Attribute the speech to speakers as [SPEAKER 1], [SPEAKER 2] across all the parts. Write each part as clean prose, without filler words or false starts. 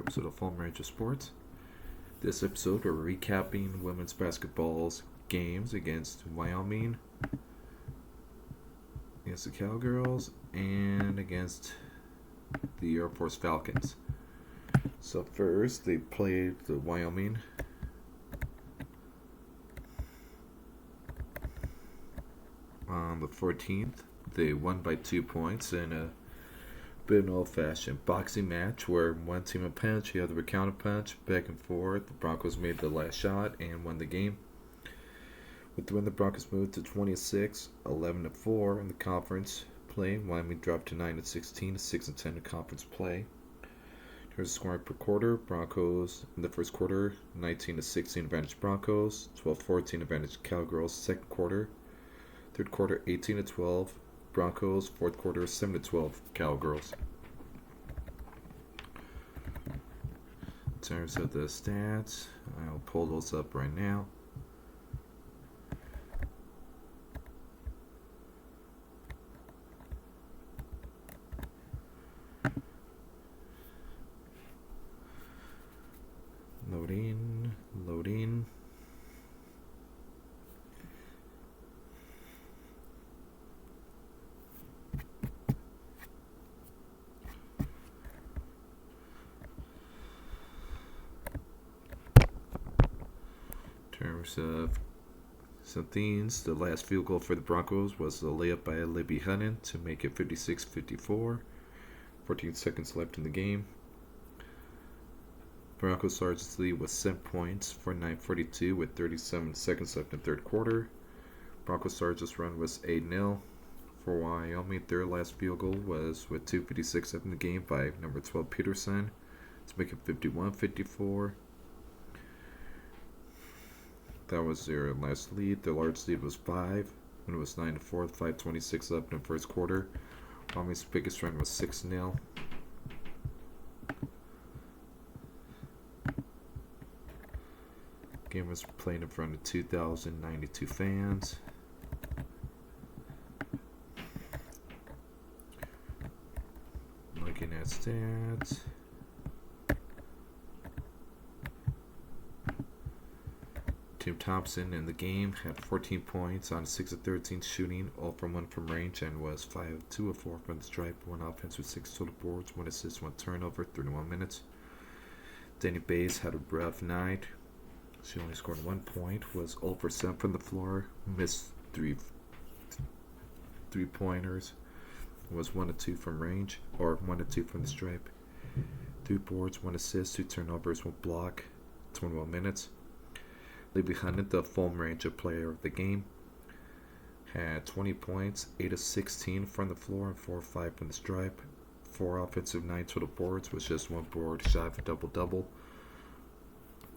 [SPEAKER 1] Episode of Phoam Range of Sports. This episode, we're recapping women's basketball's games against Wyoming, against the Cowgirls, and against the Air Force Falcons. So first, they played the Wyoming. On the 14th, they won by 2 points in a bit an old-fashioned boxing match where one team would punch, the other would counter punch, back and forth. The Broncos made the last shot and won the game. With the win, the Broncos moved to 26, 11-4 in the conference play. Wyoming dropped to 9-16, 6-10 in conference play. Here's the scoring per quarter. Broncos in the first quarter, 19-16 advantage Broncos, 12-14 advantage Cowgirls. Second quarter, third quarter, 18-12 Broncos. Fourth quarter, 7-12 Cowgirls. In terms of the stats, I'll pull those up right now. Loading. In terms of some things, the last field goal for the Broncos was a layup by Libby Hunnan to make it 56-54. 14 seconds left in the game. Broncos Sergeant's lead was 7 points for 9:42 with 37 seconds left in the third quarter. Broncos Sergeant's run was 8-0. For Wyoming, their last field goal was with 2:56 left in the game by number 12 Peterson to make it 51-54. That was their last lead. Their largest lead was 5 when it was 9-4 with 5:26 left in the first quarter. Wyoming's biggest run was 6-0. Game was played in front of 2,092 fans. Looking at stats. Tim Thompson in the game had 14 points on 6 of 13 shooting, all from 1 from range, and was 5 of 2 of 4 from the stripe. 1 offense with 6 total boards, 1 assist, 1 turnover, 31 minutes. Danny Bays had a rough night. She only scored 1 point, was 0% from the floor, missed three-pointers, was 1 of 2 from range, or 1 of 2 from the stripe. 3 boards, 1 assist, 2 turnovers, 1 block, 21 minutes. Libby Hunnan, the Phoam Ranger player of the game, had 20 points, 8 of 16 from the floor, and 4 of 5 from the stripe. 4 offensive, 9 total boards, was just 1 board shy of a double-double.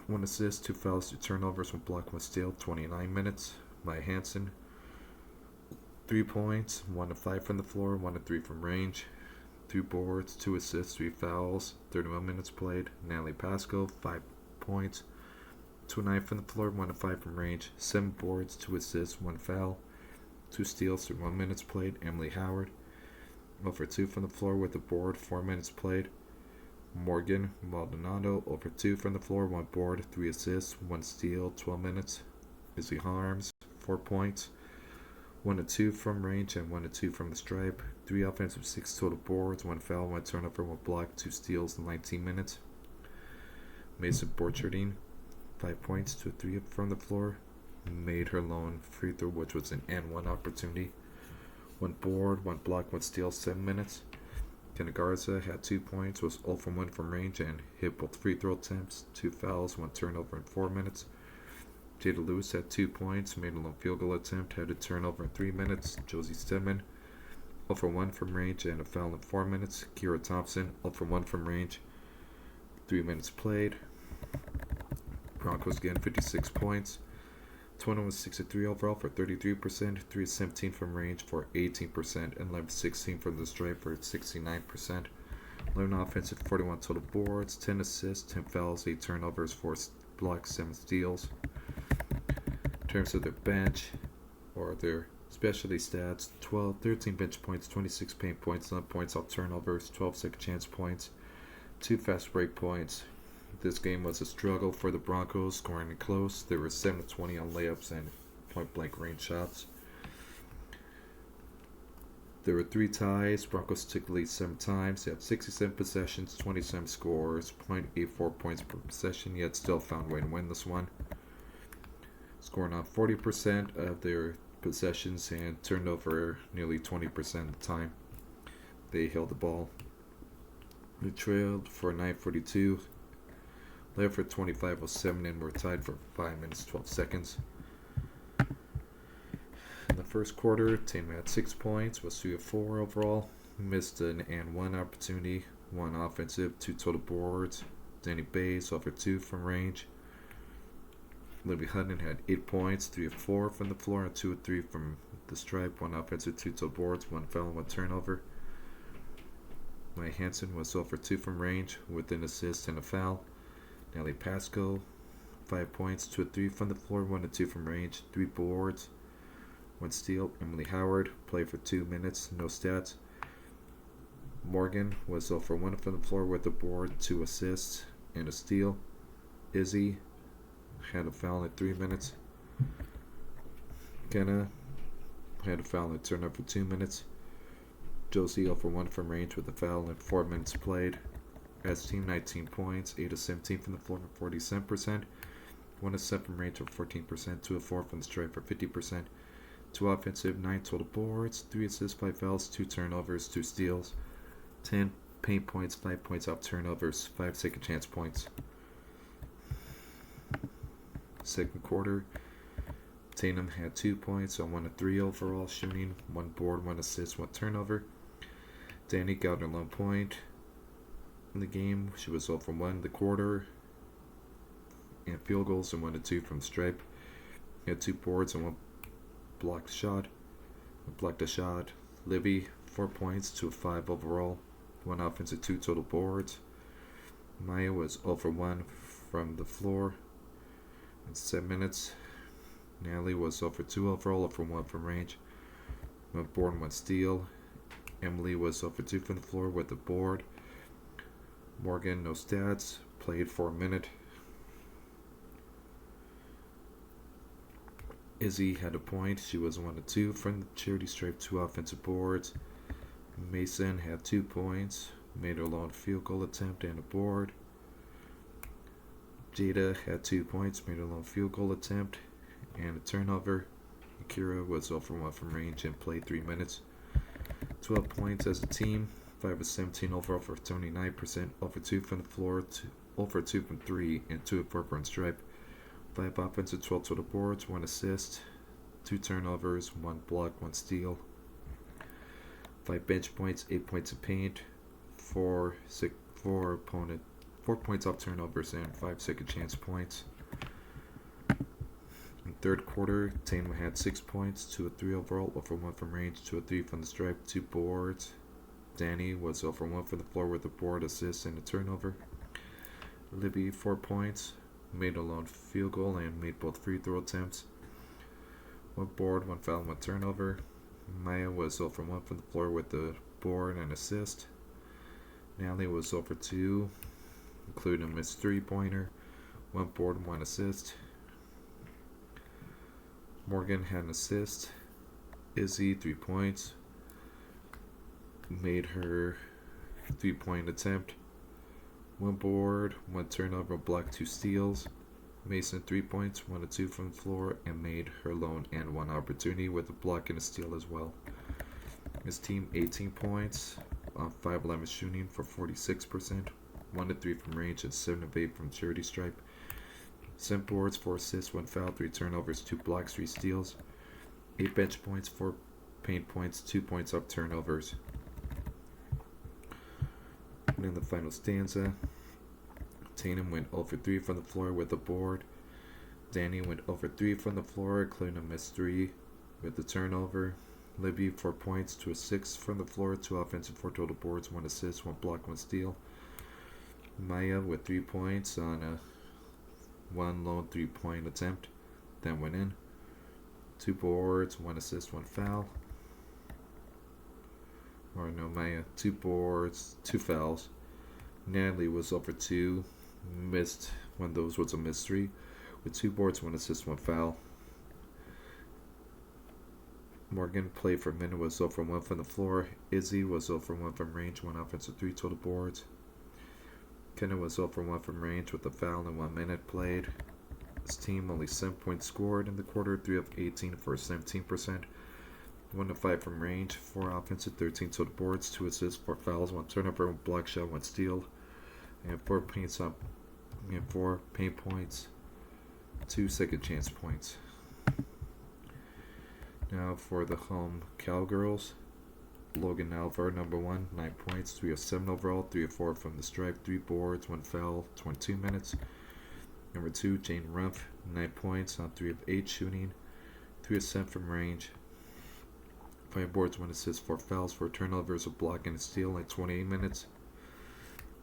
[SPEAKER 1] 1 assist, 2 fouls, 2 turnovers, 1 block, 1 steal, 29 minutes. Maya Hansen, 3 points, 1 of 5 from the floor, 1 of 3 from range. 3 boards, 2 assists, 3 fouls, 31 minutes played. Natalie Pasco, 5 points, 2 of 9 from the floor, 1 of 5 from range. 7 boards, 2 assists, 1 foul, 2 steals, 31 minutes played. Emily Howard, 0 for 2 from the floor with a board, 4 minutes played. Morgan Maldonado, 0 for 2 from the floor, 1 board, 3 assists, 1 steal, 12 minutes. Izzy Harms, 4 points, 1 of 2 from range and 1 of 2 from the stripe. 3 offensive, 6 total boards, 1 foul, 1 turnover, 1 block, 2 steals in 19 minutes. Mason Borchardine, 5 points, 2 of 3 from the floor, made her lone free throw, which was an N1 opportunity. 1 board, 1 block, 1 steal, 7 minutes. Kenna Garza had 2 points, was 0 from 1 from range, and hit both free throw attempts, 2 fouls, 1 turnover in 4 minutes. Jada Lewis had 2 points, made a lone field goal attempt, had a turnover in 3 minutes. Josie Stedman, 0 for 1 from range, and a foul in 4 minutes. Kira Thompson, 0 for 1 from range, 3 minutes played. Broncos again, 56 points. 21 was 6 of 3 overall for 33%, 3 of 17 from range for 18%, and 11 of 16 from the stripe for 69%. 11 offensive, 41 total boards, 10 assists, 10 fouls, 8 turnovers, 4 blocks, 7 steals. In terms of their bench, or their specialty stats, 13 bench points, 26 paint points, 11 points off turnovers, 12 second chance points, 2 fast break points. This game was a struggle for the Broncos, scoring it close. They were 7-20 on layups and point-blank range shots. There were 3 ties. Broncos took the lead 7 times. They had 67 possessions, 27 scores, 0.84 points per possession, yet still found a way to win this one. Scoring on 40% of their possessions and turned over nearly 20% of the time they held the ball. They trailed for 9:42. Led for 25:07 and were tied for 5 minutes 12 seconds. In the first quarter, team had 6 points, was 3 of 4 overall. Missed an and 1 opportunity, 1 offensive, 2 total boards. Danny Bays offered 2 from range. Libby Hutton had 8 points, 3 of 4 from the floor, and 2 of 3 from the stripe. 1 offensive, 2 total boards, 1 foul, 1 turnover. Maya Hansen was 0 for 2 from range with an assist and a foul. Nellie Pasco, 5 points, 2 of 3 from the floor, 1 of 2 from range, 3 boards, 1 steal. Emily Howard played for 2 minutes, no stats. Morgan was 0 for 1 from the floor with a board, 2 assists, and a steal. Izzy had a foul in 3 minutes. Kenna had a foul and turnover for 2 minutes. Josie 0 for 1 from range with a foul in 4 minutes played. As team 19 points, 8 of 17 from the floor for 47%, 1 of 7 from range for 14%, 2 of 4 from the stripe for 50%, 2 offensive, 9 total boards, 3 assists, 5 fouls, 2 turnovers, 2 steals, 10 paint points, 5 points off turnovers, 5 second chance points. Second quarter, Tatum had 2 points on 1 of 3 overall shooting, 1 board, 1 assist, 1 turnover. Danny got her lone point in the game. She was 0 from 1 in the quarter, and field goals and 1 of 2 from the stripe. He had 2 boards and 1 blocked a shot. Libby 4 points, 2 of 5 overall, 1 offensive, 2 total boards. Maya was 0 for 1 from the floor in 7 minutes. Natalie was 0 for 2 overall, 0 for 1 from range, 1 board, 1 steal. Emily was 0 for 2 from the floor with a board. Morgan, no stats, played for a minute. Izzy had a point. She was 1 of 2 from the charity stripe, 2 offensive boards. Mason had 2 points, made her lone field goal attempt and a board. Jada had 2 points, made her lone field goal attempt and a turnover. Akira was 0 for 1 from range and played 3 minutes. 12 points as a team, 5 of 17 overall for 29%, 0 for 2 from the floor, 0 for 2 from 3, and 2 of 4 from stripe. 5 offensive, 12 total boards, 1 assist, 2 turnovers, 1 block, 1 steal. 5 bench points, 8 points of paint, 4 points off turnovers, and 5 second chance points. In third quarter, Tatum had 6 points, 2 of 3 overall, 0 for 1 from range, 2 of 3 from the stripe, 2 boards. Danny was 0 for 1 from the floor with a board, assist, and a turnover. Libby 4 points, made a lone field goal and made both free throw attempts. 1 board, 1 foul, 1 turnover. Maya was 0 for 1 from the floor with a board and assist. Natalie was 0 for 2, including a missed 3-pointer, 1 board, 1 assist. Morgan had an assist. Izzy 3 points, made her 3-point attempt. 1 board, 1 turnover, blocked 2 steals. Mason 3 points, 1 of 2 from the floor, and made her lone and 1 opportunity with a block and a steal as well. His team 18 points on 5-11 shooting for 46%, 1 of 3 from range, and 7 of 8 from charity stripe. 7 boards, 4 assists, 1 foul, 3 turnovers, 2 blocks, 3 steals. 8 bench points, 4 paint points, 2 points off turnovers. And in the final stanza, Tatum went 0 for 3 from the floor with a board. Danny went 0 for 3 from the floor, including a missed 3 with the turnover. Libby 4 points, 2 of 6 from the floor, 2 offensive, 4 total boards, 1 assist, 1 block, 1 steal. Maya with 3 points on a 1 lone 3-point attempt, then went in. 2 boards, 1 assist, 1 foul. Maya, 2 boards, 2 fouls, Natalie was 0 for 2, missed one of those was a missed 3, with 2 boards, 1 assist, 1 foul. Morgan played for a minute, was 0 for 1 from the floor. Izzy was 0 for 1 from range, 1 offensive 3 total boards. Kenna was 0 for 1 from range with a foul in 1 minute played. His team only 7 points scored in the quarter, 3 of 18 for 17%. 1 of 5 from range, 4 offensive, 13 total boards, 2 assists, 4 fouls, 1 turnover, 1 block shot, 1 steal, and 4 paint points, 2 second chance points. Now for the home Cowgirls. Logan Alvar, number 1, 9 points, 3 of 7 overall, 3 of 4 from the stripe, 3 boards, 1 foul, 22 minutes. Number 2, Jane Rumpf, 9 points on 3 of 8 shooting, 3 of 7 from range, 5 boards, 1 assist, 4 fouls, 4 turnovers, a block and a steal in 28 minutes.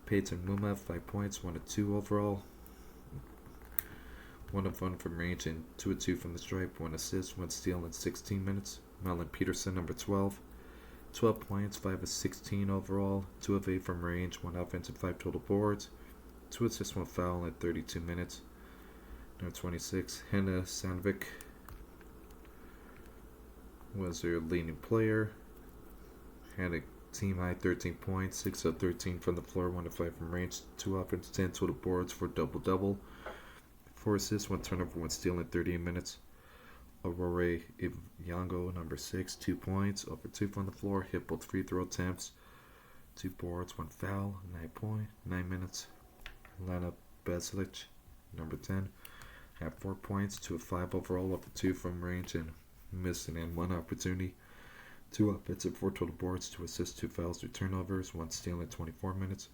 [SPEAKER 1] Peyton Muma, 5 points, 1 of 2 overall, 1 of 1 from range and 2 of 2 from the stripe, 1 assist, 1 steal in 16 minutes. Malin Peterson, number 12, 12 points, 5 of 16 overall, 2 of 8 from range, 1 offensive, 5 total boards, 2 assists, 1 foul in 32 minutes. Number 26, Henna Sandvik was their leading player. Had a team high 13 points, 6 of 13 from the floor, 1 of 5 from range, 2 offense, 10 total boards for double-double. 4 assists, 1 turnover, 1 steal in 38 minutes. Aurora Iyango, number 6, 2 points, over 2 from the floor, hit both free throw attempts, 2 boards, 1 foul, 9 minutes. Lana Besilic, number 10, had 4 points, 2 of 5 overall, over 2 from range, and missed an and 1 opportunity. 2 offensive, 4 total boards, 2 assists, 2 fouls, 2 turnovers, 1 steal in 24 minutes.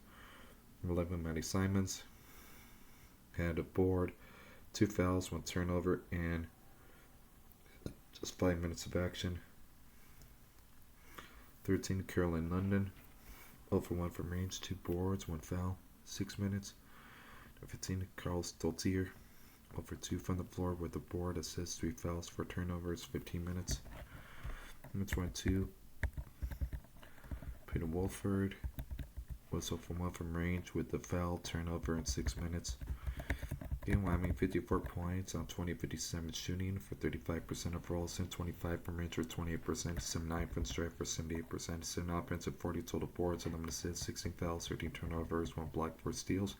[SPEAKER 1] 11, Maddie Simons had a board, 2 fouls, 1 turnover, and just 5 minutes of action. 13, Caroline London, 0 for 1 from range, 2 boards, 1 foul, 6 minutes. 15, Carl Stoltier, 0 for 2 from the floor with a board, assist, 3 fouls, 4 turnovers, 15 minutes. Number 22, Peter Wolford was 0 for 1 from range with a foul, turnover in 6 minutes. Game Wyoming, 54 points on 20-57 shooting for 35% overall, 25 from range for 28%, 9 from stripe for 78%, 7 offensive, 40 total boards, 11 assists, 16 fouls, 13 turnovers, 1 block, 4 steals.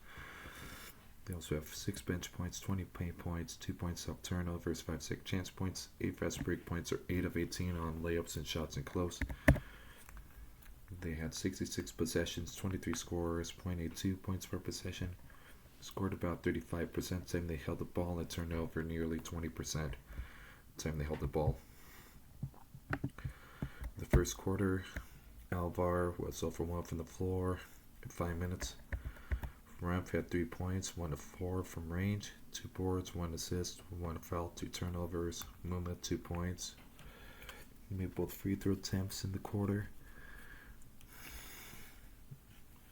[SPEAKER 1] They also have 6 bench points, 20 paint points, 2 points off turnovers, 5 second chance points, 8 fast break points, or 8 of 18 on layups and shots and close. They had 66 possessions, 23 scorers, 0.82 points per possession. Scored about 35% time they held the ball and turned over nearly 20% time they held the ball. The first quarter, Alvar was 0 for 1 from the floor in 5 minutes. Ramp had 3 points, 1 of 4 from range, 2 boards, 1 assist, 1 foul, 2 turnovers. Muma 2 points. He made both free throw attempts in the quarter.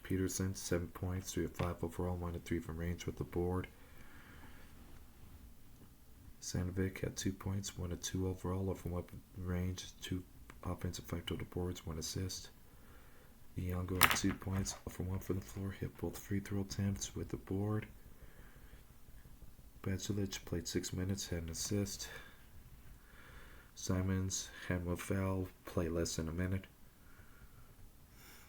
[SPEAKER 1] Peterson 7 points, 3 of 5 overall, 1 of 3 from range with the board. Sandvik had 2 points, 1 of 2 overall, 0 from 1 range, 2 offensive, 5 total boards, 1 assist. Iyango had 2 points, 0 for 1 from the floor, hit both free throw attempts with the board. Bacilic played 6 minutes, had an assist. Simons had 1 foul, played less than a minute.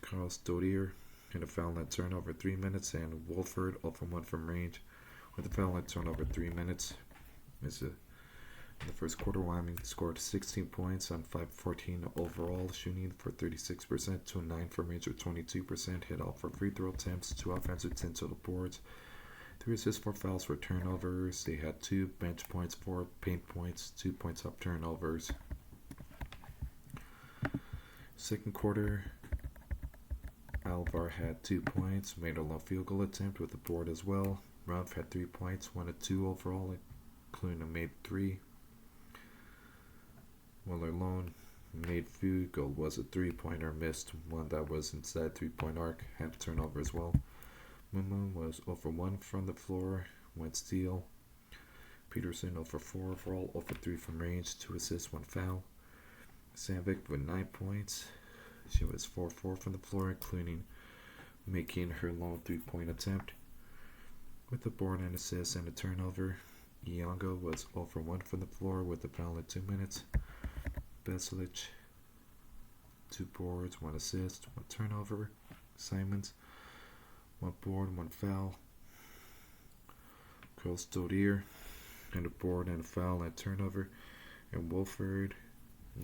[SPEAKER 1] Carl Stodier had a foul and turnover 3 minutes, and Wolford 0 for 1 from range with a foul and turnover 3 minutes. In the first quarter, Wyoming scored 16 points on 5-14 overall, shooting for 36%, 2 of 9 from range with 22%, hit all for free throw attempts, 2 offensive, 10 total boards, 3 assists, 4 fouls for turnovers. They had 2 bench points, 4 paint points, 2 points off turnovers. Second quarter, Alvar had 2 points, made a low field goal attempt with the board as well. Rumpf had 3 points, 1 of 2 overall, including a made 3. Weller Lone made field goal, was a 3-pointer, missed one that was inside 3-point arc, had a turnover as well. Mumu was 0 for 1 from the floor, 1 steal. Peterson 0 for 4 overall, 0 for 3 from range, 2 assists, 1 foul. Sandvik with 9 points. She was 4-4 from the floor, including making her lone 3-point attempt. With a board and assist and a turnover, Ranga was 0 for 1 from the floor with a foul in 2 minutes. Besilic, 2 boards, 1 assist, 1 turnover. Simons, 1 board, 1 foul. Cowgirls, and a board and a foul and turnover. And Wolford,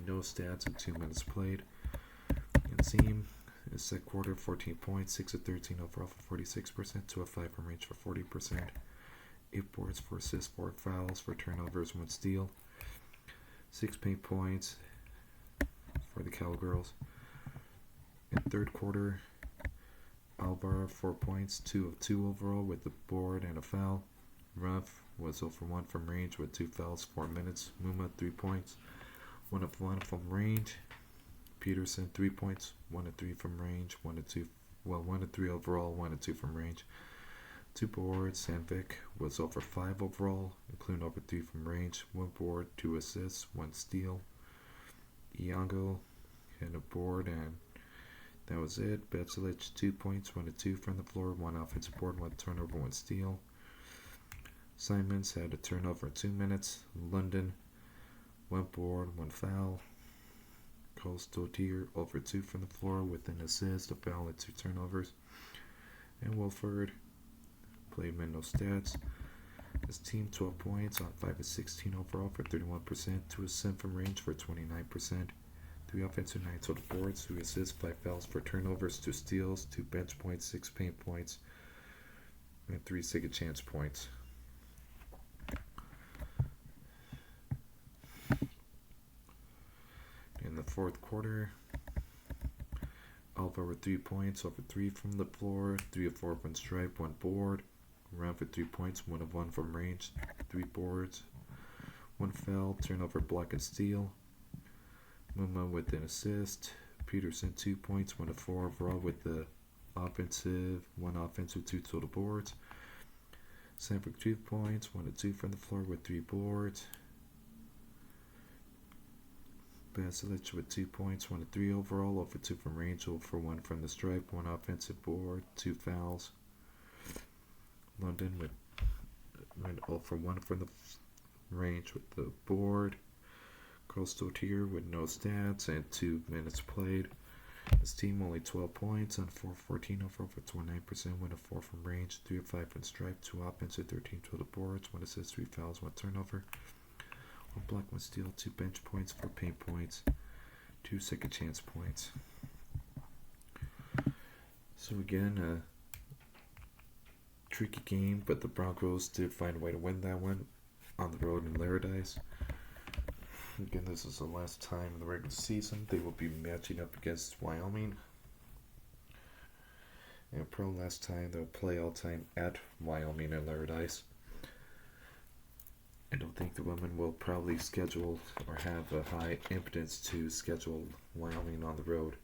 [SPEAKER 1] no stats in 2 minutes played. And Seam, in the second quarter, 14 points, 6 of 13 overall for 46%, 2 of 5 from range for 40%, 8 boards, 4 assists, 4 fouls, for turnovers, 1 steal, 6 paint points for the Cowgirls. In third quarter, Alvaro, 4 points, 2 of 2 overall with a board and a foul. Ruff was 0 for 1 from range with 2 fouls, 4 minutes. Muma, 3 points, 1 of 1 from range. Peterson, 3 points, 1 of 3 from range, 1 of 3 overall, 1 of 2 from range. 2 boards. Sandvik was 0 for 5 overall, including over 3 from range, 1 board, 2 assists, 1 steal. Iango had a board, and that was it. Besilic, 2 points, 1 of 2 from the floor, 1 offensive board, 1 turnover, 1 steal. Simons had a turnover in 2 minutes. London, 1 board, 1 foul. Coastal 0 for 2 from the floor with an assist, a foul, and 2 turnovers. And Wilford played with no stats. His team 12 points on 5 of 16 overall for 31%, 2 assists from range for 29%, 3 offensive nights on the boards, 3 assists, 5 fouls for turnovers, 2 steals, 2 bench points, 6 paint points, and 3 second chance points. In the fourth quarter, Alva with 3 points, over 3 from the floor, 3 of 4 from stripe, 1 board. Round for 3 points, 1 of 1 from range, 3 boards, 1 foul, turnover, block, and steal. Muma with an assist. Peterson 2 points, 1 of 4 overall with the offensive, 1 offensive, 2 total boards. Sanford 2 points, 1 of 2 from the floor with 3 boards. Besilic with 2 points, 1 of 3 overall, 0 for 2 from range, 0 for 1 from the stripe, 1 offensive board, 2 fouls. London with 0 for 1 from the range with the board. Coastal tier with no stats and 2 minutes played. His team only 12 points on 4-14 overall for 29%, 1 of 4 from range, 3 of 5 from stripe, 2 offensive, 13 total boards, 1 assist, 3 fouls, 1 turnover, 1 block, 1 steal, 2 bench points, 4 paint points, 2 second chance points. So again, tricky game, but the Broncos did find a way to win that one on the road in Laradise. Again, this is the last time in the regular season they will be matching up against Wyoming. And pro last time they'll play all time at Wyoming and Laradise. I don't think the women will probably schedule or have a high impotence to schedule Wyoming on the road.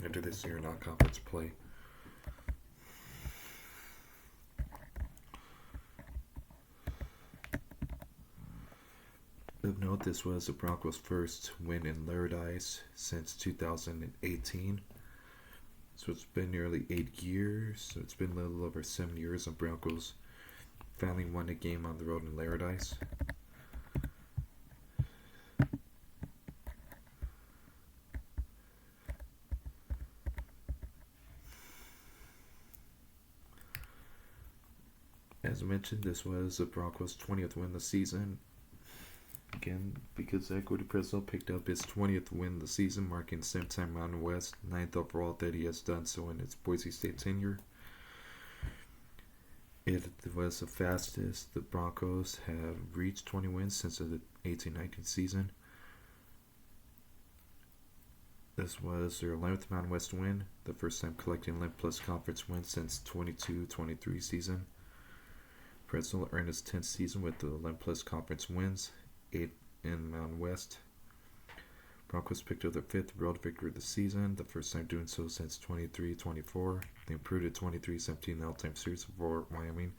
[SPEAKER 1] After this year non-conference play. Of note, this was the Broncos' first win in Laradise since 2018. So it's been nearly 8 years. So it's been a little over 7 years and Broncos finally won a game on the road in Laradise. As mentioned, this was the Broncos' 20th win of the season. Again, because Equity Presto picked up his 20th win of the season, marking 7th time Mountain West, 9th overall that he has done so in its Boise State tenure. It was the fastest the Broncos have reached 20 wins since the 18-19 season. This was their 11th Mountain West win, the first time collecting 11 plus conference wins since 22-23 season. Presto earned his 10th season with the 11 plus conference wins, 8 in Mountain West. Broncos picked up their 5th road victory of the season, the first time doing so since 23-24. They improved to 23-17 all-time series for Wyoming,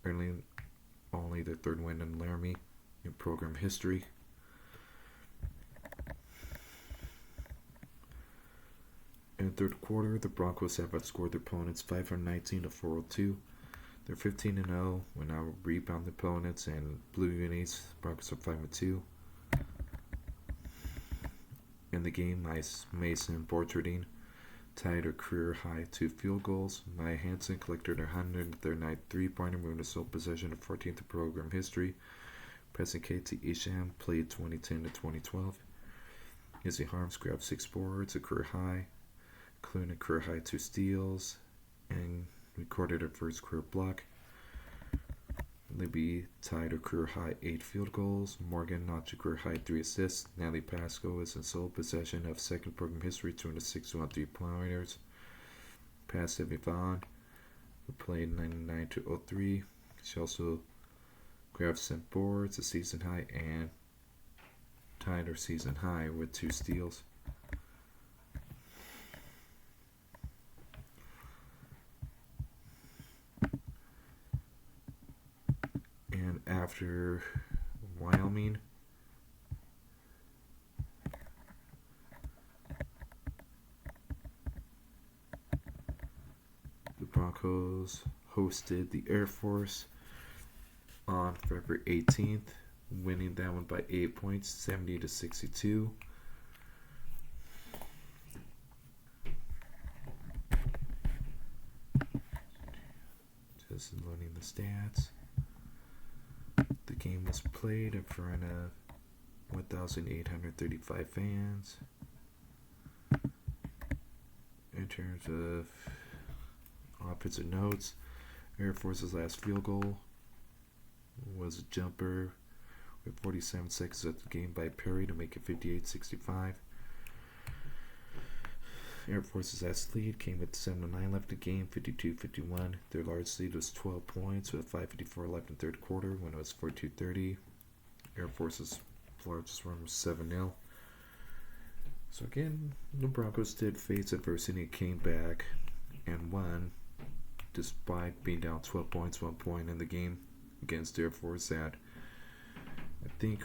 [SPEAKER 1] earning only their 3rd win in Laramie in program history. In the third quarter, the Broncos have outscored their opponents 519 to 402. They're 15-0 when out rebound the opponents, and Blue Unis, Broncos are 5-2. In the game, Mason Borchardine tied her career high 2 field goals. Maya Hansen collected her 139th three-pointer, moving to sole possession of 14th program history. Preston KT Isham played 2010 to 2012. Izzy Harms grabbed 6 boards, a career high, including a career high 2 steals, and recorded her first career block. Libby tied her career high 8 field goals. Morgan notched a career high 3 assists. Natalie Pasco is in sole possession of second program history, 261 3-pointers. Past Evie Vaughn, who played 99 to 03. She also grabbed 7 boards, a season high, and tied her season high with 2 steals. And after Wyoming, the Broncos hosted the Air Force on February 18th, winning that one by 8 points, 70 to 62. Just loading the stats. The game was played in front of 1,835 fans. In terms of offensive notes, Air Force's last field goal was a jumper with 47 seconds of the game by Perry to make it 58-65. Air Force's last lead came with 7:09 left in the game, 52-51. Their largest lead was 12 points with 5:54 left in the third quarter when it was 42-30. Air Force's largest run was 7-0. So again, the Broncos did face adversity and came back and won despite being down 12 points, 1 point in the game against Air Force that I think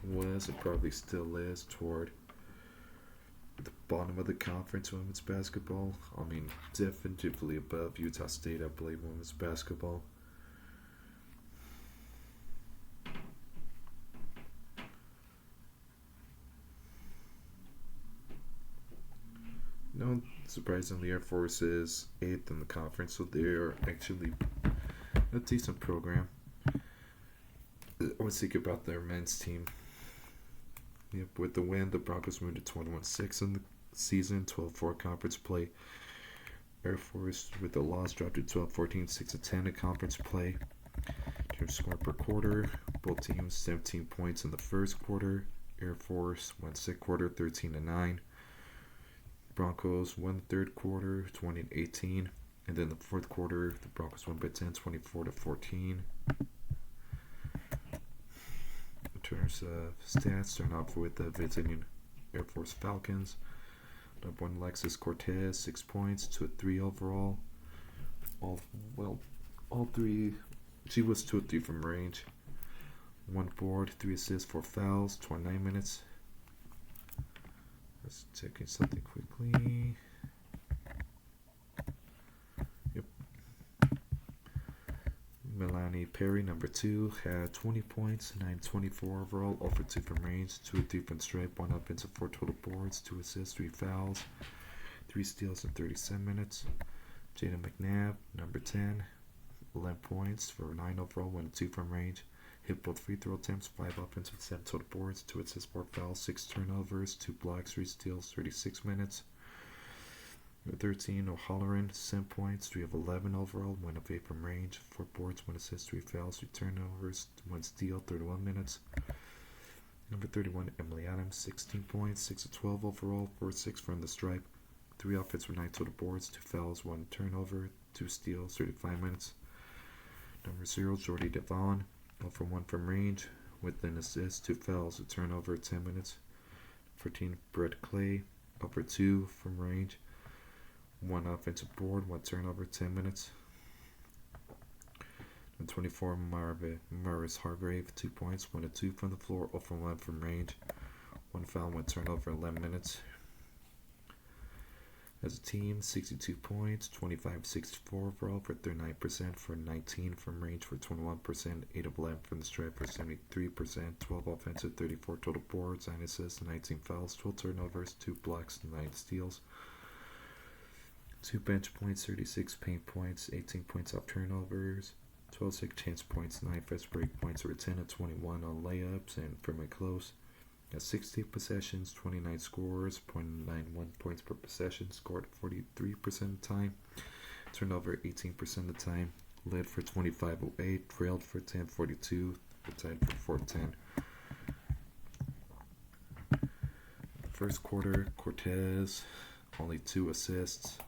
[SPEAKER 1] was and probably still is toward the bottom of the conference women's basketball. I mean, definitively above Utah State, I believe, women's basketball. No, surprisingly, Air Force is 8th in the conference, so they're actually a decent program. I was thinking about their men's team. Yep, with the win, the Broncos moved to 21-6 in the season, 12-4 conference play. Air Force, with the loss, dropped to 12-14, 6-10 in conference play. In terms of score per quarter, both teams 17 points in the first quarter. Air Force won second quarter, 13-9. Broncos won the third quarter, 20-18. And then the fourth quarter, the Broncos won by 10, 24-14. In terms of stats, starting off with the visiting Air Force Falcons. Number 1, Alexis Cortez, 6 points, 2 of 3 overall. All three, she was 2 of 3 from range. 1 board, 3 assists, 4 fouls, 29 minutes. Let's check in something quickly. Yep. Melanie Perry, number 2, had 20 points, 9-24 overall, 0 for 2 from range, 2 of 3 from stripe, 1 offensive, 4 total boards, 2 assists, 3 fouls, 3 steals in 37 minutes. Jada McNabb, number 10, 11 points for 9 overall, 1 of 2 from range. Hit both free throw attempts, 5 offensive, 7 total boards, 2 assists, 4 fouls, 6 turnovers, 2 blocks, 3 steals, 36 minutes. 13, O'Halloran, 7 points, 3 of 11 overall, 1 of 8 from range, 4 boards, 1 assist, 3 fouls, 3 turnovers, 1 steal, 31 minutes. Number 31, Emily Adams, 16 points, 6 of 12 overall, 4 of 6 from the stripe, 3 offense for 9 total boards, 2 fouls, 1 turnover, 2 steals, 35 minutes. Number 0, Jordy Devon, 0 for 1 from range, with an assist, 2 fouls, a turnover, 10 minutes. 14, Brett Clay, 0 for 2 from range, 1 offensive board, 1 turnover, 10 minutes. And 24, Maris Hargrave, 2 points, 1 of 2 from the floor, 0 for 1 from range, 1 foul, 1 turnover, 11 minutes. As a team, 62 points, 25-64 overall for 39%, for 19 from range for 21%, 8 of 11 from the stripe for 73%, 12 offensive, 34 total boards, 9 assists, 19 fouls, 12 turnovers, 2 blocks, 9 steals, 2 bench points, 36 paint points, 18 points off turnovers, 12 second chance points, 9 fast break points, or 10 of 21 on layups and from a close. 60 possessions, 29 scores, 0.91 points per possession, scored 43% of the time, turnover 18% of the time, led for 25-08, trailed for 10-42, tied for 4-10. First quarter, Cortez, only 2 assists.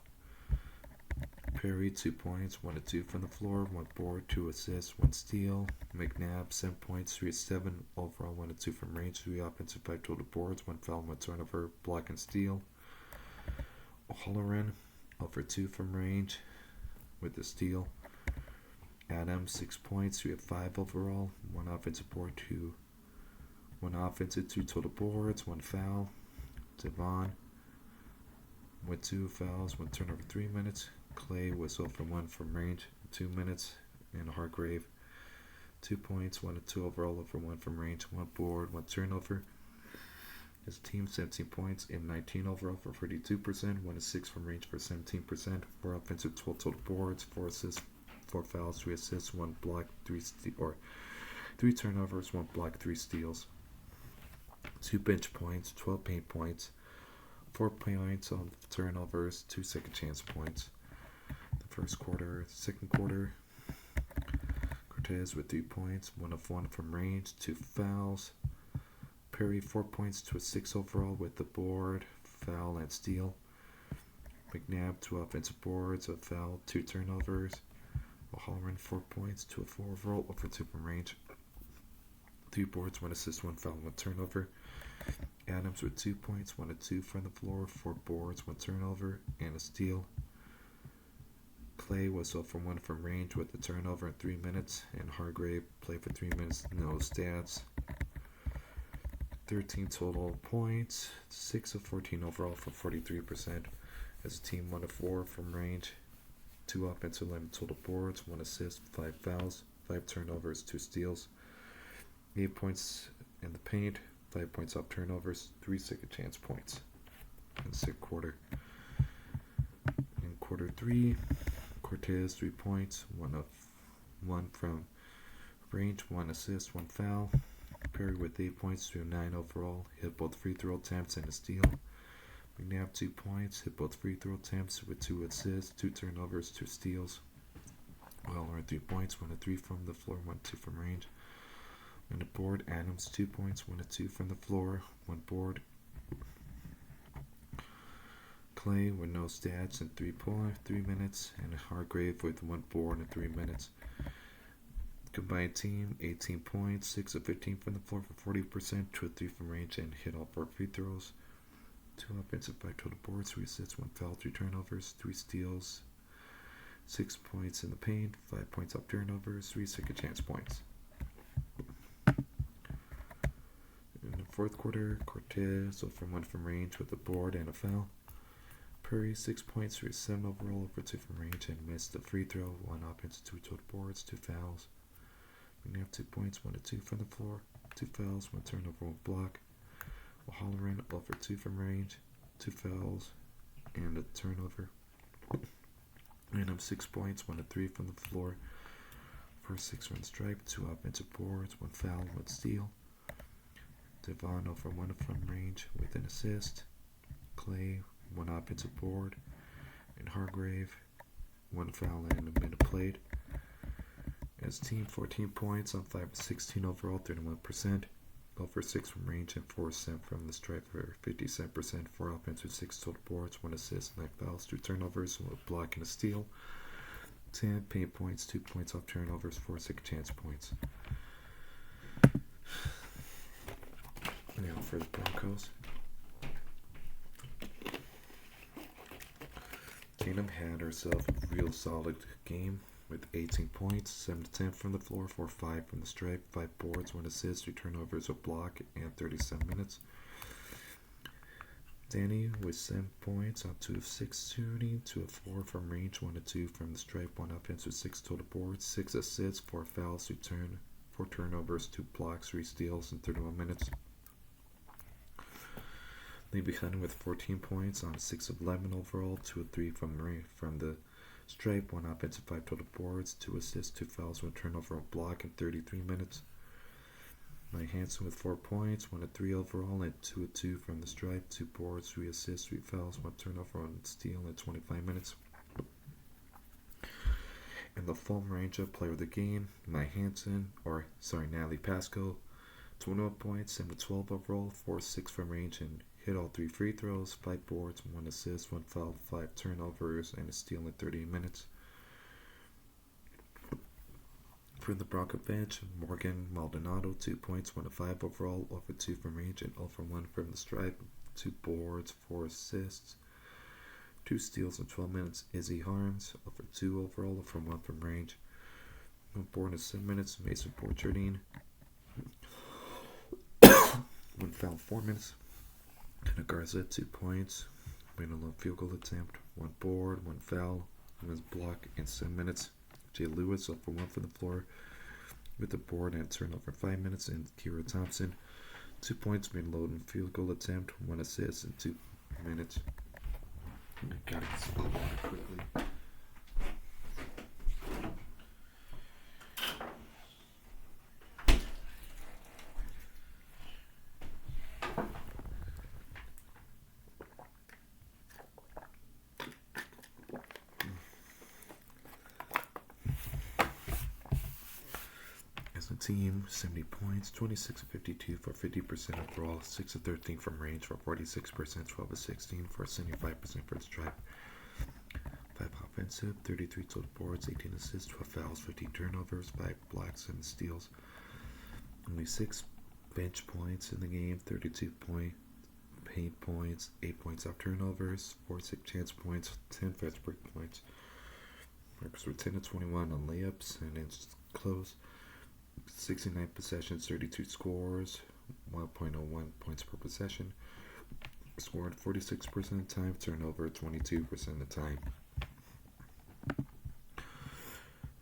[SPEAKER 1] Perry, 2 points, 1 of 2 from the floor, 1 board, 2 assists, 1 steal. McNabb, 7 points, 3 of 7 overall, 1 of 2 from range, 3 offensive, 5 total boards, 1 foul, 1 turnover, block and steal. O'Halloran, 0 for 2 from range with a steal. Adams, 6 points, 3 of 5 overall, 1 offensive board, 1 offensive, 2 total boards, 1 foul. Devon with 2 fouls, 1 turnover, 3 minutes. Clay was 0 for 1 from range, 2 minutes. And Hargrave, 2 points, 1 of 2 overall, 0 for 1 from range, 1 board, 1 turnover. His team, 17 points and 19 overall for 32%, 1 of 6 from range for 17%, 4 offensive, 12 total boards, 4 assists, 4 fouls, 3 assists, 1 block, 3 turnovers, 1 block, 3 steals. 2 bench points, 12 paint points, 4 points on turnovers, 2 second chance points. The first quarter, second quarter, Cortez with 3 points, 1 of 1 from range, 2 fouls. Perry, 4 points to a 6 overall with the board, foul, and steal. McNabb, 2 offensive boards, a foul, 2 turnovers. O'Halloran, 4 points to a 4 overall, 0 for 2 from range, 3 boards, 1 assist, 1 foul, 1 turnover. Adams with 2 points, 1 of 2 from the floor, 4 boards, 1 turnover, and a steal. Clay was 0 for 1 from range with a turnover in 3 minutes, and Hargrave played for 3 minutes, no stats. 13 total points, 6 of 14 overall for 43%. As a team, 1 of 4 from range, 2 offensive, 11 total boards, 1 assist, 5 fouls, 5 turnovers, 2 steals. 8 points in the paint, 5 points off turnovers, 3 second chance points in the second quarter. In quarter 3, Cortez, 3 points, 1 of 1 from range, 1 assist, 1 foul. Perry with 8 points, 3 of 9 overall, hit both free throw attempts and a steal. McNabb, 2 points, hit both free throw attempts with 2 assists, 2 turnovers, 2 steals. Weller, 3 points, 1 of 3 from the floor, 1 of 2 from range. On the board, Adams, 2 points, 1 of 2 from the floor, 1 board. Clay with no stats in 3 minutes, and Hargrave with 1 board in 3 minutes. Combined team, 18 points, 6 of 15 from the floor for 40%, 2 of 3 from range, and hit all 4 free throws. 2 offensive, 5 total boards, 3 assists, 1 foul, 3 turnovers, 3 steals, 6 points in the paint, 5 points off turnovers, 3 second chance points. In the fourth quarter, Cortez 0 for 1 from range with a board and a foul. Perry, 6 points, 3 of 7 overall, 0 for 2 from range, and missed a free throw, 1 offense, 2 total boards, 2 fouls. McNabb, 2 points, 1 of 2 from the floor, 2 fouls, 1 turnover, 1 block. O'Halloran, 0 for 2 from range, 2 fouls, and a turnover. Random, 6 points, 1 of 3 from the floor, 4 6 from the stripe, 2 offensive boards, 1 foul, 1 steal. Devon, 0 for 1 from range with an assist. Clay, 1 offensive board, and Hargrave, 1 foul and a minute played. As team, 14 points on 5 of 16 overall, 31%. 0 for 6 from range and 4 from the stripe for 57%. 4 offensive, 6 total boards, 1 assist, 9 fouls, 2 turnovers, 1 block and a steal. 10 paint points, 2 points off turnovers, 4 second chance points. Now for the Broncos. Tatum had herself a real solid game with 18 points, 7 to 10 from the floor, 4 5 from the stripe, 5 boards, 1 assist, 2 turnovers, a block, and 37 minutes. Danny with 7 points on 2 of 6 shooting, 2 of 4 from range, 1 of 2 from the stripe, 1 offense with 6 total boards, 6 assists, 4 fouls, 4 turnovers, 2 blocks, 3 steals in 31 minutes. Leave behind with 14 points on 6 of 11 overall, 2 of 3 from the stripe, 1 offensive, 5 total boards, 2 assists, 2 fouls, 1 turnover, 1 block in 33 minutes. Mike Hansen with 4 points, 1 of 3 overall, and 2 of 2 from the stripe, 2 boards, 3 assists, 3 fouls, 1 turnover, 1 steal in 25 minutes. And the Phoam Ranger player of the game, Natalie Pasco, 21 points, 7 of 12 overall, 4 of 6 from range, and hit all 3 free throws, 5 boards, 1 assist, 1 foul, 5 turnovers, and a steal in 38 minutes. For the Bronco bench, Morgan Maldonado, 2 points, 1 of 5 overall, 0 for 2 from range, and 0 for 1 from the stripe, 2 boards, 4 assists, 2 steals in 12 minutes. Izzy Harms, 0 for 2 overall, 0 for 1 from range, 1 board in 7 minutes. Mason Porchardine, 1 foul, 4 minutes. Kana Garza, 2 points, made a lone field goal attempt, 1 board, 1 foul, 1 block in 7 minutes. Jay Lewis, 0 for 1 from the floor with the board and turnover 5 minutes. And Kira Thompson, 2 points, made a lone field goal attempt, 1 assist in 2 minutes. I gotta get some water quickly. As a team, 70 points, 26 of 52 for 50% overall, 6 of 13 from range for 46%, 12 of 16 for 75% for the stripe, 5 offensive, 33 total boards, 18 assists, 12 fouls, 15 turnovers, 5 blocks, 7 steals. Only 6 bench points in the game, 32 paint points, 8 points off turnovers, 4 6 chance points, 10 fast break points. Marcus were 10 of 21 on layups and it's close. 69 possessions, 32 scores, 1.01 points per possession. Scored 46% of the time, turnover 22% of the time.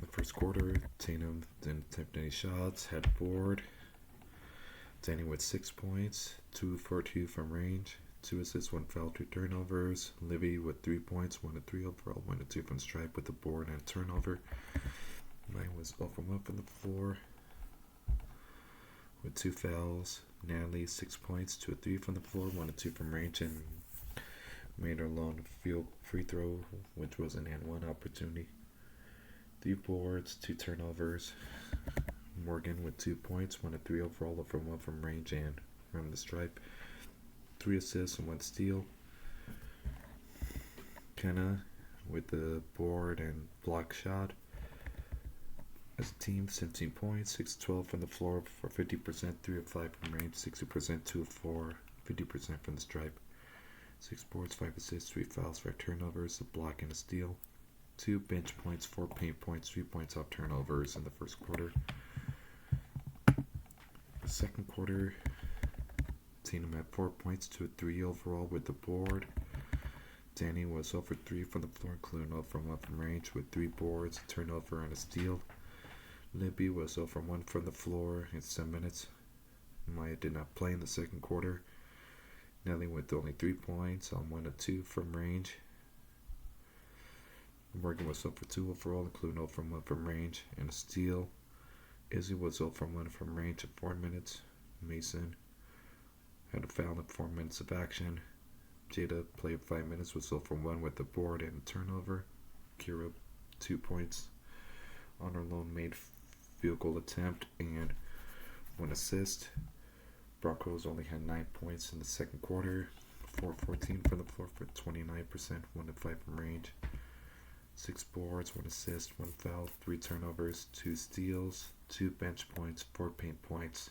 [SPEAKER 1] The first quarter, Tatum didn't attempt any shots, had a board. Danny with 6 points, 2 for 2 from range, 2 assists, 1 foul, 2 turnovers. Livy with 3 points, 1 of 3 overall, 1 of 2 from stripe with a board and a turnover. Mine was 0 from 1 from the floor with 2 fouls. Natalie 6 points, 2 of 3 from the floor, 1 of 2 from range, and made her lone field free throw, which was an and 1 opportunity. 3 boards, 2 turnovers. Morgan with 2 points, 1 of 3 overall, 0 from 1 from range and from the stripe. 3 assists and 1 steal. Kenna with the board and block shot. As a team, 17 points, 6 of 12 from the floor for 50%, 3 of 5 from range, 60%, 2 of 4, 50% from the stripe. 6 boards, 5 assists, 3 fouls, 5 turnovers, a block and a steal. 2 bench points, 4 paint points, 3 points off turnovers in the first quarter. The second quarter, Tatum had 4 points, 2 of 3 overall with the board. Danny was 0 for 3 from the floor, including 0 from 1 from range with 3 boards, a turnover, and a steal. Libby was 0 from 1 from the floor in 7 minutes. Maya did not play in the second quarter. Nelly with only 3 points on 1 of 2 from range. Morgan was 0 for 2 overall, including 0 from 1 from range and a steal. Izzy was 0 from 1 from range in 4 minutes. Mason had a foul in 4 minutes of action. Jada played 5 minutes, was 0 from 1 with the board and a turnover. Kira 2 points on her lone made field goal attempt and 1 assist. Broncos only had 9 points in the second quarter, 4-14 from the floor for 29%, 1 of 5 from range, 6 boards, 1 assist, 1 foul, 3 turnovers, 2 steals, 2 bench points, 4 paint points.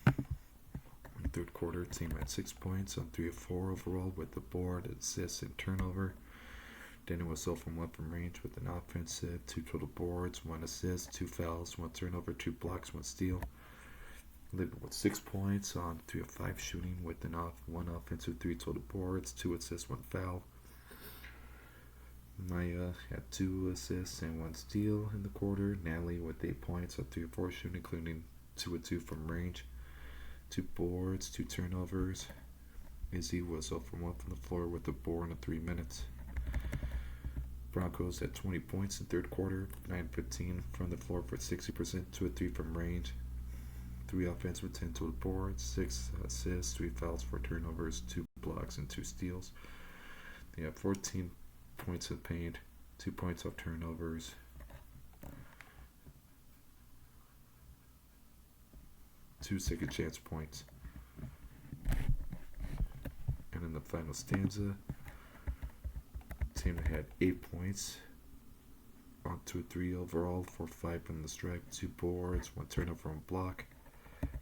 [SPEAKER 1] In the third quarter, team had 6 points on 3 of 4 overall with the board, assist, and turnover. Danny was 0 from 1 from range with an offensive, 2 total boards, 1 assist, 2 fouls, 1 turnover, 2 blocks, 1 steal. Libby with 6 points on 3 of 5 shooting with one offensive, 3 total boards, 2 assists, 1 foul. Maya had 2 assists and 1 steal in the quarter. Natalie with 8 points on 3 of 4 shooting, including 2 of 2 from range, 2 boards, 2 turnovers. Izzy was 0 for 1 from the floor with a board in 3 minutes. Broncos had 20 points in third quarter, 9-15 from the floor for 60%, 2 of 3 from range, 3 offensive, 10 total boards, 6 assists, 3 fouls, 4 turnovers, 2 blocks, and 2 steals. They had 14 points of paint, 2 points off turnovers. Two second chance points. And in the final stanza, team had 8 points on 2 of 3 overall, 4 5 from the stripe, 2 boards, 1 turnover, 1 block.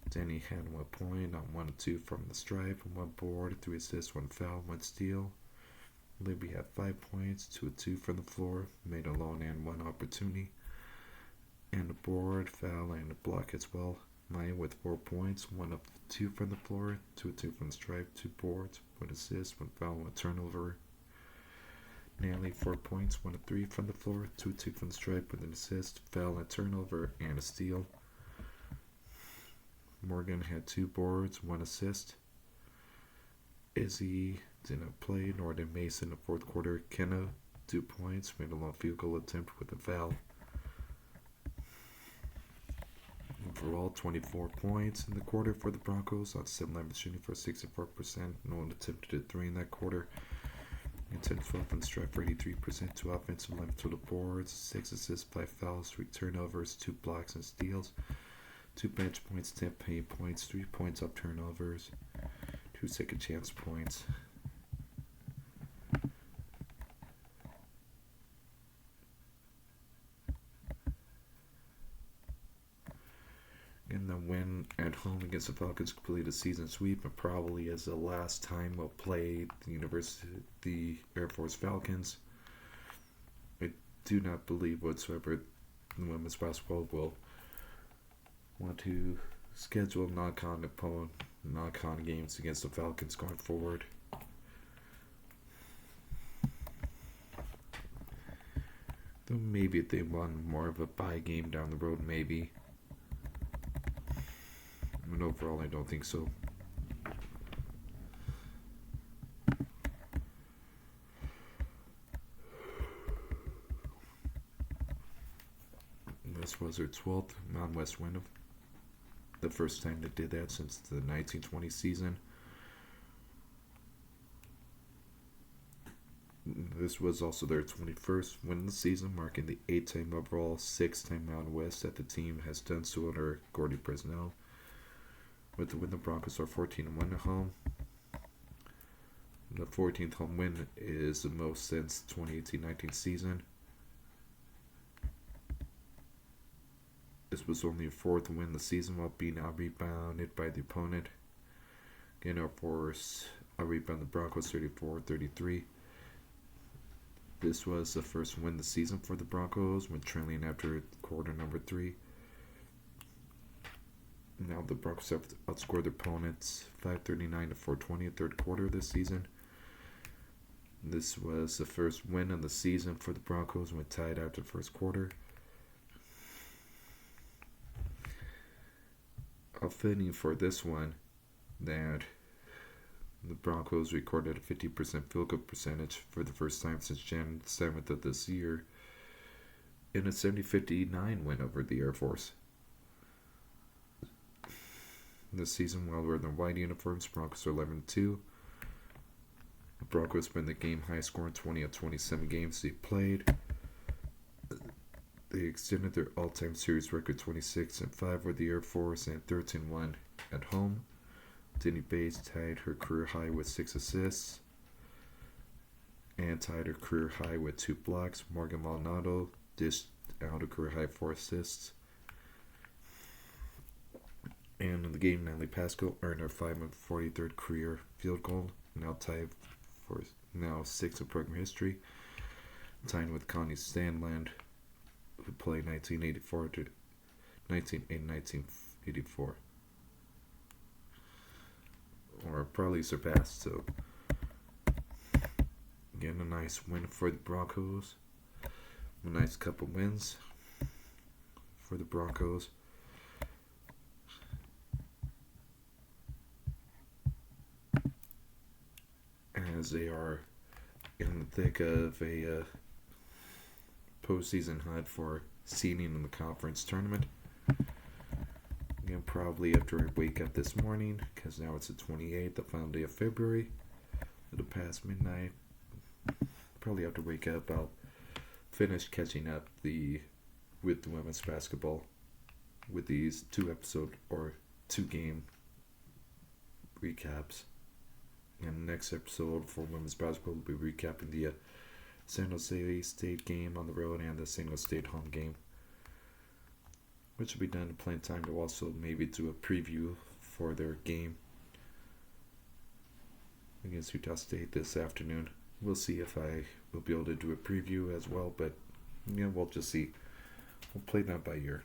[SPEAKER 1] Danny had 1 point on 1 of 2 from the stripe, 1 board, 3 assists, 1 foul, 1 steal. Libby had 5 points, 2 of 2 from the floor, made a lone and 1 opportunity, and a board, foul, and a block as well. Maya with 4 points, 1 of 2 from the floor, 2 of 2 from the stripe, 2 boards, 1 assist, 1 foul, 1 turnover. Natalie 4 points, 1 of 3 from the floor, 2 of 2 from the stripe with an assist, foul, and turnover, and a steal. Morgan had 2 boards, 1 assist. Izzy didn't play, nor did Mason in the fourth quarter. Kenna, 2 points, made a long field goal attempt with a foul. Overall, 24 points in the quarter for the Broncos on 7-11 shooting for 64%. No one attempted a 3 in that quarter. And 10-12 on the stripe for 83%. 2 offensive, 11 total boards, 6 assists, 5 fouls, 3 turnovers, 2 blocks and steals, 2 bench points, 10 paint points, 3 points off turnovers, 2 second chance points. And the win at home against the Falcons completed a season sweep, and probably is the last time we'll play the Air Force Falcons. I do not believe whatsoever the women's basketball will want to schedule non-con games against the Falcons going forward. Though maybe if they want more of a bye game down the road, maybe. But overall, I don't think so. This was their 12th Mountain West win, the first time they did that since the 1920 season. This was also their 21st win of the season, marking the 8th-time overall, 6th-time Mountain West that the team has done so under Gordy Bresnell. With the win, the Broncos are 14-1 at home. The 14th home win is the most since 2018-19 season. This was only a 4th win the season while being out-rebounded by the opponent. Again, Air Force out-rebounded the Broncos 34-33. This was the first win the season for the Broncos when trailing after quarter number 3. Now the Broncos have outscored their opponents 539 to 420 in third quarter this season. This was the first win of the season for the Broncos when tied after the first quarter. Fitting for this one that the Broncos recorded a 50% field goal percentage for the first time since January 7th of this year in a 70-59 win over the Air Force. This season, while wearing their white uniforms, Broncos are 11-2. The Broncos been the game high scoring 20 of 27 games they played. They extended their all-time series record 26-5 with the Air Force and 13-1 at home. Denny Bates tied her career high with 6 assists and tied her career high with 2 blocks. Morgan Maldonado dished out a career high 4 assists. And in the game, Natalie Pascal earned her 543rd career field goal, now tied for 6th in program history, tying with Connie Stanland, who played 1984 to 1984. or probably surpassed. So again, a nice win for the Broncos. A nice couple wins for the Broncos. As they are in the thick of a postseason hunt for seeding in the conference tournament. Again, probably after I wake up this morning, because now it's the 28th, the final day of February, it'll pass midnight. Probably have to wake up. I'll finish catching up with the women's basketball with these 2-game recaps. And the next episode for women's basketball will be recapping the San Jose State game on the road and the San Jose State home game, which will be done in plenty of time to also maybe do a preview for their game against Utah State this afternoon. We'll see if I will be able to do a preview as well, but we'll just see. We'll play that by ear.